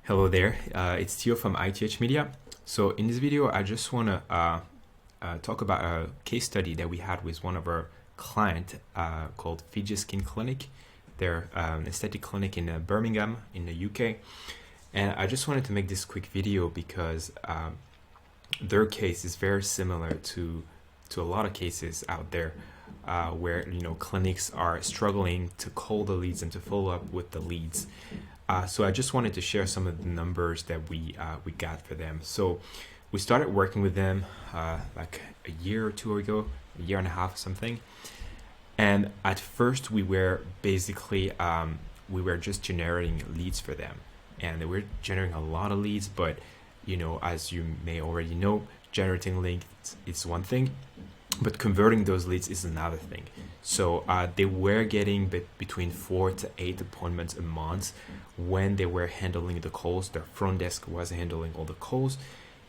Hello there, it's Tio from ITH Media. So in this video, I just want to talk about a case study that we had with one of our client called Fiji Skin Clinic. They're an aesthetic clinic in Birmingham in the UK. And I just wanted to make this quick video because their case is very similar to a lot of cases out there where clinics are struggling to call the leads and to follow up with the leads. So I just wanted to share some of the numbers that we got for them. So we started working with them like a year or two ago, a year and a half or something. And at first we were basically we were just generating leads for them, and they were generating a lot of leads. But as you may already know, generating leads is one thing, but converting those leads is another thing. So they were getting between 4 to 8 appointments a month when they were handling the calls. Their front desk was handling all the calls,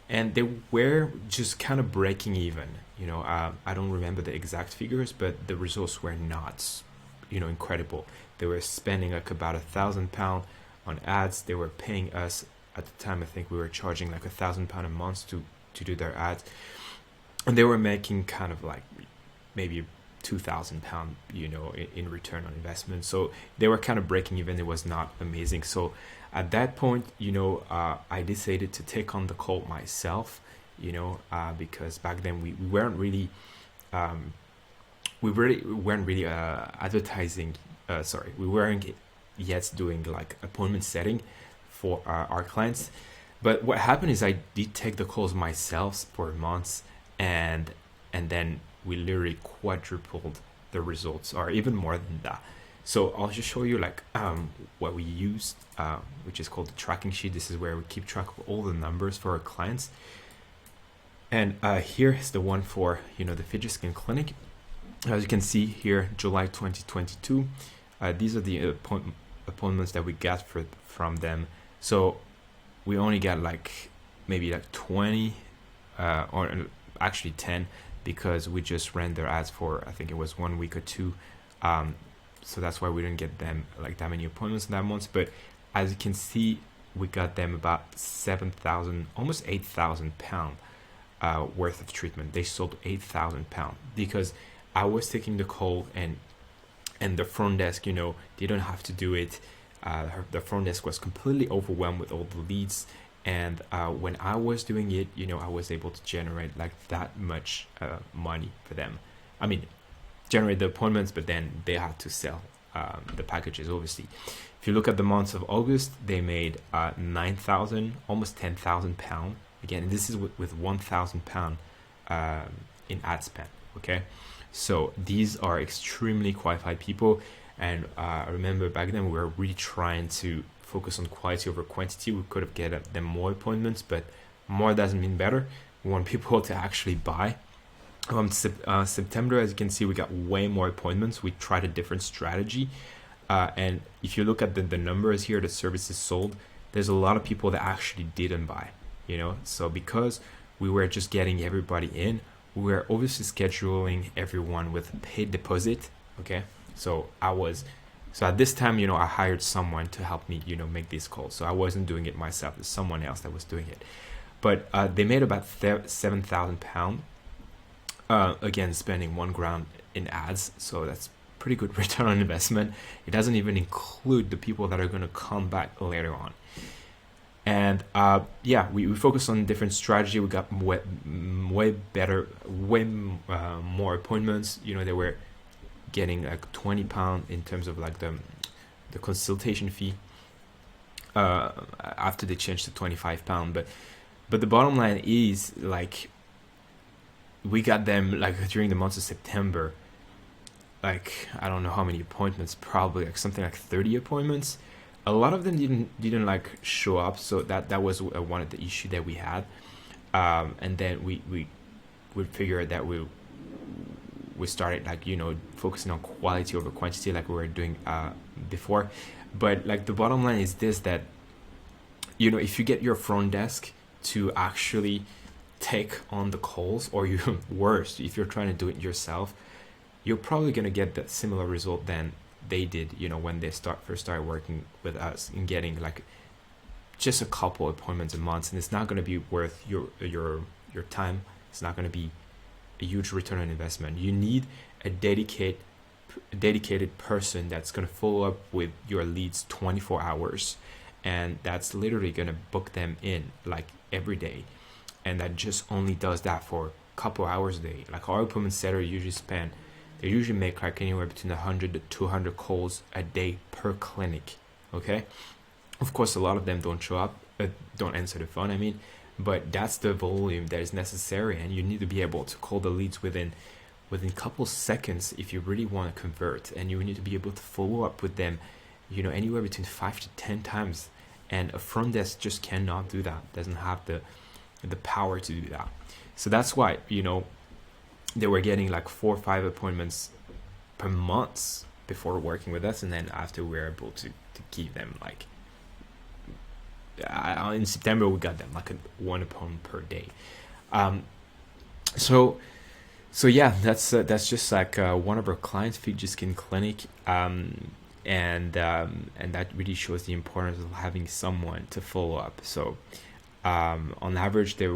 and they were just kind of breaking even. I don't remember the exact figures, but the results were not, incredible. They were spending like about £1,000 on ads. They were paying us at the time. I think we were charging like £1,000 a month to do their ads, and they were making kind of like maybe £2,000, in return on investment. So they were kind of breaking even. It was not amazing. So at that point, I decided to take on the call myself, because back then we weren't really, advertising. We weren't yet doing like appointment setting for our clients. But what happened is I did take the calls myself for months, and then we literally quadrupled the results, or even more than that. So I'll just show you like what we used, which is called the tracking sheet. This is where we keep track of all the numbers for our clients. And here is the one for the Fiji Skin Clinic. As you can see here, July 2022. These are the appointments that we got from them. So we only got like maybe like 20 or actually 10, because we just ran their ads for, I think it was 1 week or two. So that's why we didn't get them like that many appointments in that month. But as you can see, we got them about 7,000, almost 8,000 pound worth of treatment. They sold 8,000 pound because I was taking the call, and the front desk, they don't have to do it. The front desk was completely overwhelmed with all the leads. And when I was doing it, I was able to generate like that much money for them. I mean, generate the appointments, but then they had to sell the packages, obviously. If you look at the months of August, they made 9,000, almost 10,000 pound. Again, this is with 1,000 pound in ad spend. Okay, so these are extremely qualified people. And I remember back then we were really trying to focus on quality over quantity. We could have get them more appointments, but more doesn't mean better. We want people to actually buy. September, as you can see, we got way more appointments. We tried a different strategy, and if you look at the numbers here, the services sold, there's a lot of people that actually didn't buy. So because we were just getting everybody in, we were obviously scheduling everyone with a paid deposit. Okay, so at this time, I hired someone to help me, make these calls. So I wasn't doing it myself. There's someone else that was doing it. But they made about 7,000 pounds. Again, spending £1,000 in ads. So that's pretty good return on investment. It doesn't even include the people that are going to come back later on. And we focused on different strategy. We got way better, more appointments. They were getting like £20 in terms of like the consultation fee after they changed to £25. But the bottom line is like we got them like during the month of September, like I don't know how many appointments, probably like something like 30 appointments. A lot of them didn't like show up, so that was one of the issue that we had. And then we figured that we started like focusing on quality over quantity like we were doing before. But like the bottom line is this, that if you get your front desk to actually take on the calls, or you worse, if you're trying to do it yourself, you're probably going to get that similar result than they did when they first started working with us, and getting like just a couple appointments a month, and it's not going to be worth your time. It's not going to be a huge return on investment. You need a dedicated person that's going to follow up with your leads 24 hours, and that's literally going to book them in like every day, and that just only does that for a couple hours a day. Like our appointment setter they usually make like anywhere between 100 to 200 calls a day per clinic. Okay, of course a lot of them don't show up, don't answer the phone, I mean, but that's the volume that is necessary, and you need to be able to call the leads within a couple seconds if you really want to convert, and you need to be able to follow up with them, anywhere between 5 to 10 times, and a front desk just cannot do that, doesn't have the power to do that. So that's why they were getting like 4 or 5 appointments per month before working with us, and then after we were able to give them like in September we got them like one appointment per day. So yeah, that's just like one of our clients, Fiji Skin Clinic, and that really shows the importance of having someone to follow up. So on average, they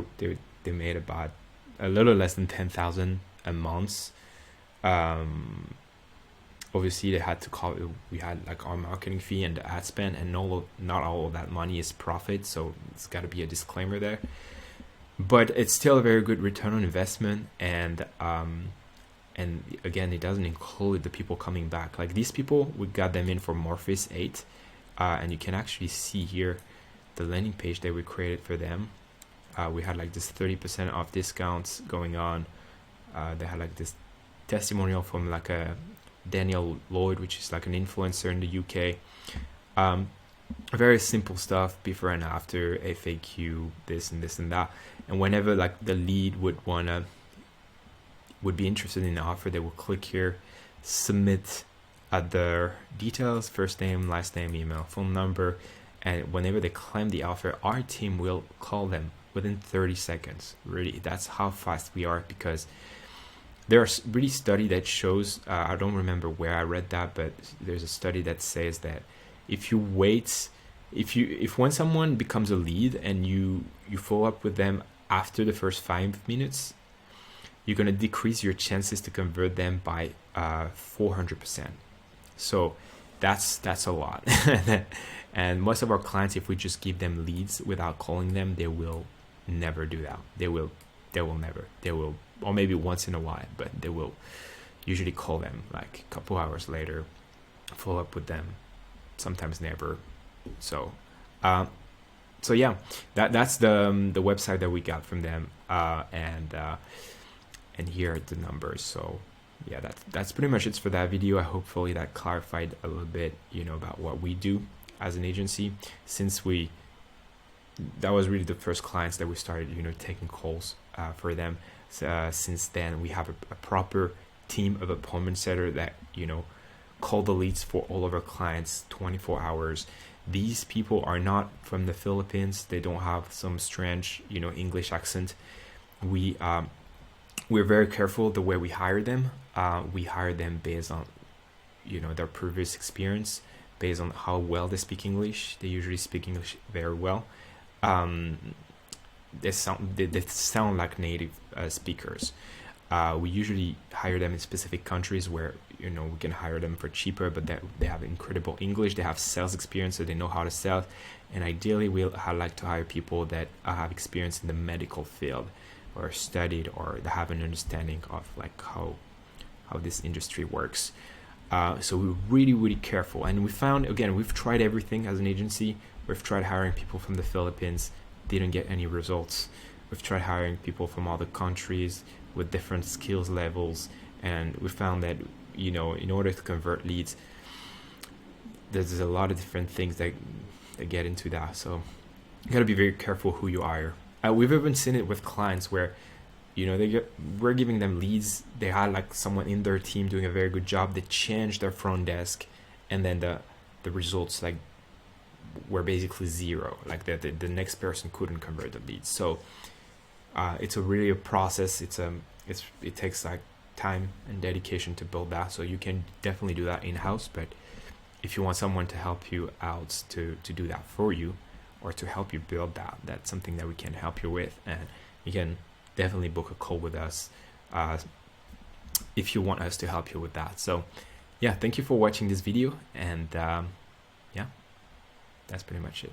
made about a little less than 10,000 a month. Obviously, they had to call. We had like our marketing fee and the ad spend, and not all of that money is profit. So it's got to be a disclaimer there. But it's still a very good return on investment, and again, it doesn't include the people coming back. Like these people, we got them in for Morpheus8, and you can actually see here the landing page that we created for them. We had like this 30% off discounts going on. They had like this testimonial from like a Daniel Lloyd, which is like an influencer in the UK. Very simple stuff, before and after, FAQ, this and this and that. And whenever like the lead would be interested in the offer, they will click here, submit their details, first name, last name, email, phone number, and whenever they claim the offer, our team will call them within 30 seconds. Really, that's how fast we are, because there's really study that shows, I don't remember where I read that, but there's a study that says that if when someone becomes a lead and you follow up with them after the first 5 minutes, you're going to decrease your chances to convert them by 400%. So that's a lot. And most of our clients, if we just give them leads without calling them, they will never do that. They will never. They will, or maybe once in a while, but they will usually call them like a couple hours later, follow up with them, sometimes never. So yeah, that's the website that we got from them, and here are the numbers. So yeah, that's pretty much it for that video. Hopefully that clarified a little bit, about what we do as an agency, since that was really the first clients that we started, taking calls for them. Since then, we have a proper team of appointment setter that, call the leads for all of our clients 24 hours. These people are not from the Philippines. They don't have some strange, English accent. We're very careful the way we hire them. We hire them based on, their previous experience, based on how well they speak English. They usually speak English very well. They sound like native speakers. We usually hire them in specific countries where we can hire them for cheaper, but they have incredible English. They have sales experience, so they know how to sell. And ideally, I like to hire people that have experience in the medical field, or studied, or they have an understanding of like how this industry works. So we're really, really careful. And we found, again, we've tried everything as an agency. We've tried hiring people from the Philippines, didn't get any results. We've tried hiring people from other countries with different skills levels, and we found that, in order to convert leads, there's a lot of different things that get into that. So you got to be very careful who you hire. We've even seen it with clients where, we're giving them leads. They had like someone in their team doing a very good job. They changed their front desk, and then the results like were basically zero. Like the next person couldn't convert the leads. So it's really a process. It takes like time and dedication to build that. So you can definitely do that in-house, but if you want someone to help you out to do that for you, or to help you build that. That's something that we can help you with, and you can definitely book a call with us if you want us to help you with that. So yeah, thank you for watching this video, and yeah, that's pretty much it.